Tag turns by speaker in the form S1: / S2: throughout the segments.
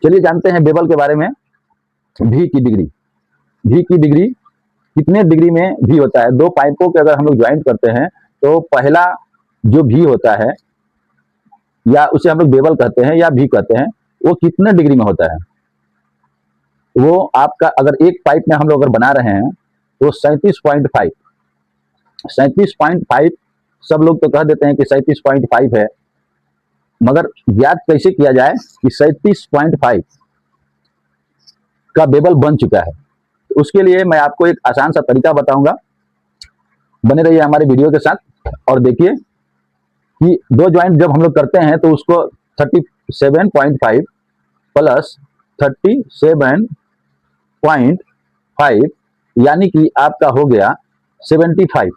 S1: चलिए जानते हैं बेबल के बारे में। भी की डिग्री, भी की डिग्री कितने डिग्री में भी होता है। दो पाइपों के अगर हम लोग ज्वाइंट करते हैं तो पहला जो भी होता है, या उसे हम लोग बेबल कहते हैं या भी कहते हैं, वो कितने डिग्री में होता है। वो आपका अगर एक पाइप में हम लोग अगर बना रहे हैं तो 37.5, 37.5 सब लोग तो कह देते हैं कि 37.5 है, मगर ज्ञात कैसे किया जाए कि 37.5 का बेबल बन चुका है। उसके लिए मैं आपको एक आसान सा तरीका बताऊंगा। बने रहिए हमारे वीडियो के साथ और देखिए कि दो ज्वाइंट जब हम लोग करते हैं तो उसको 37.5 प्लस 37.5 यानी कि आपका हो गया 75।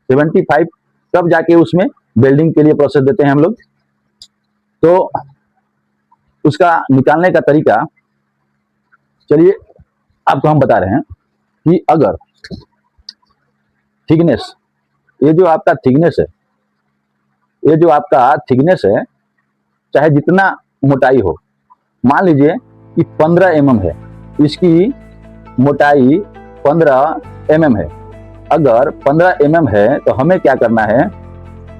S1: 75 तब जाके उसमें वेल्डिंग के लिए प्रोसेस देते हैं हम लोग। तो उसका निकालने का तरीका चलिए आपको हम बता रहे हैं कि अगर थिकनेस, ये जो आपका थिकनेस है, ये जो आपका थिकनेस है, चाहे जितना मोटाई हो, मान लीजिए कि 15 mm है, इसकी मोटाई 15 mm है। अगर 15 mm है तो हमें क्या करना है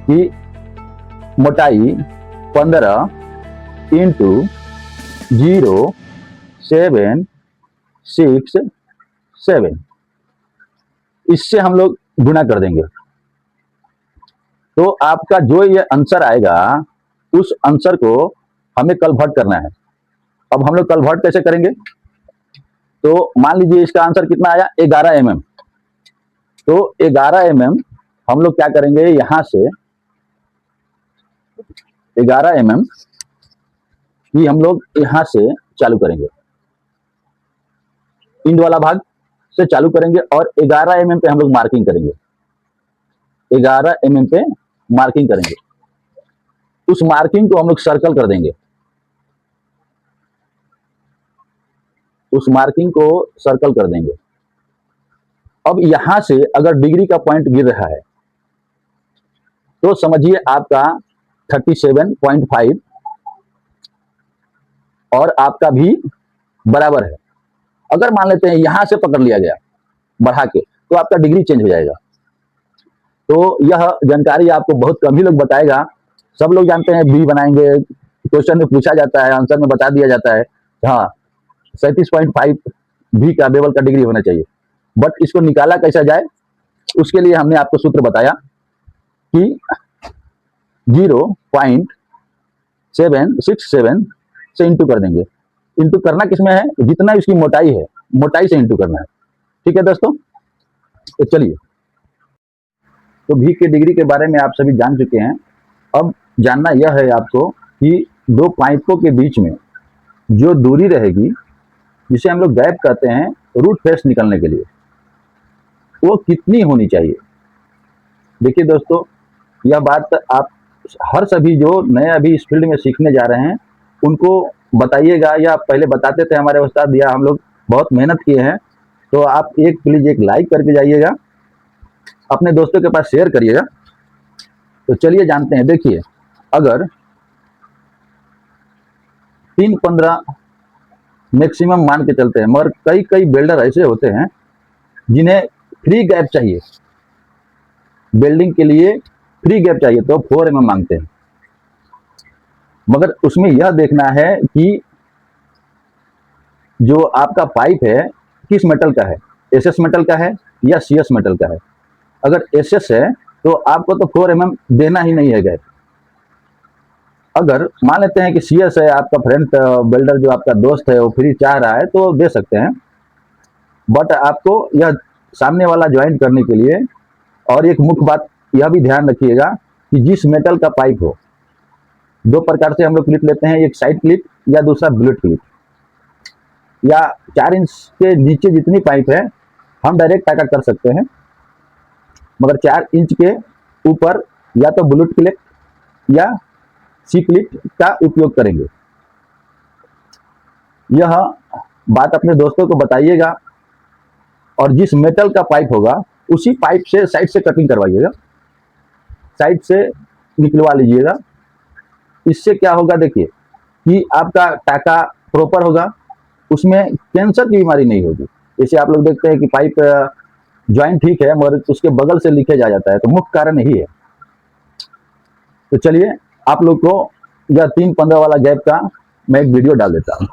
S1: कि मोटाई 15 इंटू 0.767, इससे हम लोग गुना कर देंगे। तो आपका जो ये आंसर आएगा उस आंसर को हमें कन्वर्ट करना है। अब हम लोग कन्वर्ट कैसे करेंगे, तो मान लीजिए इसका आंसर कितना आया 11 mm। तो 11 mm हम लोग क्या करेंगे, यहां से 11 mm की हम लोग यहां से चालू करेंगे, इंड वाला भाग से चालू करेंगे और 11 mm पे हम लोग मार्किंग करेंगे। 11 mm पे मार्किंग करेंगे, उस मार्किंग को हम लोग सर्कल कर देंगे। उस मार्किंग को सर्कल कर देंगे। अब यहां से अगर डिग्री का पॉइंट गिर रहा है तो समझिए आपका 37.5 और आपका भी बराबर है। अगर मान लेते हैं यहां से पकड़ लिया गया बढ़ा के, तो आपका डिग्री चेंज हो जाएगा। तो यह जानकारी आपको बहुत कम ही लोग बताएगा। सब लोग जानते हैं भी बनाएंगे, क्वेश्चन में पूछा जाता है, आंसर में बता दिया जाता है, हाँ 37.5 भी का बेबल का डिग्री होना चाहिए। बट इसको निकाला कैसा जाए, उसके लिए हमने आपको सूत्र बताया कि 0.767 से इंटू कर देंगे। इंटू करना किसमें है, जितना इसकी मोटाई है, मोटाई से इंटू करना है। ठीक है दोस्तों, तो चलिए, तो भी के डिग्री के बारे में आप सभी जान चुके हैं। अब जानना यह है आपको कि दो पाइपों के बीच में जो दूरी रहेगी, जिसे हम लोग गैप कहते हैं रूट फेस निकलने के लिए, वो कितनी होनी चाहिए। देखिए दोस्तों, यह बात आप हर सभी जो नए अभी इस फील्ड में सीखने जा रहे हैं उनको बताइएगा, या पहले बताते थे हमारे उस्ताद, या हम लोग बहुत मेहनत किए हैं। तो आप प्लीज एक लाइक करके जाइएगा, अपने दोस्तों के पास शेयर करिएगा। तो चलिए जानते हैं। देखिए, अगर 3-15 मैक्सिमम मान के चलते हैं, मगर कई कई बिल्डर ऐसे होते हैं जिन्हें फ्री गैप चाहिए, बिल्डिंग के लिए फ्री गैप चाहिए, तो 4 mm मांगते हैं। मगर उसमें यह देखना है कि जो आपका पाइप है किस मेटल का है, एसएस मेटल का है या सीएस मेटल का है। अगर एसएस है तो आपको तो 4 mm देना ही नहीं है गैप। अगर मान लेते हैं कि सीएस है, आपका फ्रेंड बिल्डर जो आपका दोस्त है वो फ्री चाह रहा है तो दे सकते हैं। बट आपको यह सामने वाला ज्वाइंट करने के लिए, और एक मुख्य बात यह भी ध्यान रखिएगा कि जिस मेटल का पाइप हो, दो प्रकार से हम लोग क्लिप लेते हैं, एक साइड क्लिप या दूसरा बुलेट क्लिप। या 4 इंच के नीचे जितनी पाइप है हम डायरेक्ट टाका कर सकते हैं, मगर 4 इंच के ऊपर या तो बुलेट क्लिप या सी क्लिप का उपयोग करेंगे। यह बात अपने दोस्तों को बताइएगा, और जिस मेटल का पाइप होगा उसी पाइप से साइड से कटिंग करवाइएगा, साइड से निकलवा लीजिएगा। इससे क्या होगा, देखिए कि आपका टाका प्रॉपर होगा, उसमें कैंसर की बीमारी नहीं होगी। जैसे आप लोग देखते हैं कि पाइप ज्वाइंट ठीक है मगर उसके बगल से लीकेज आ जाता है, तो मुख्य कारण यही है। तो चलिए आप लोग को यह 3-15 वाला गैप का मैं एक वीडियो डाल देता हूँ।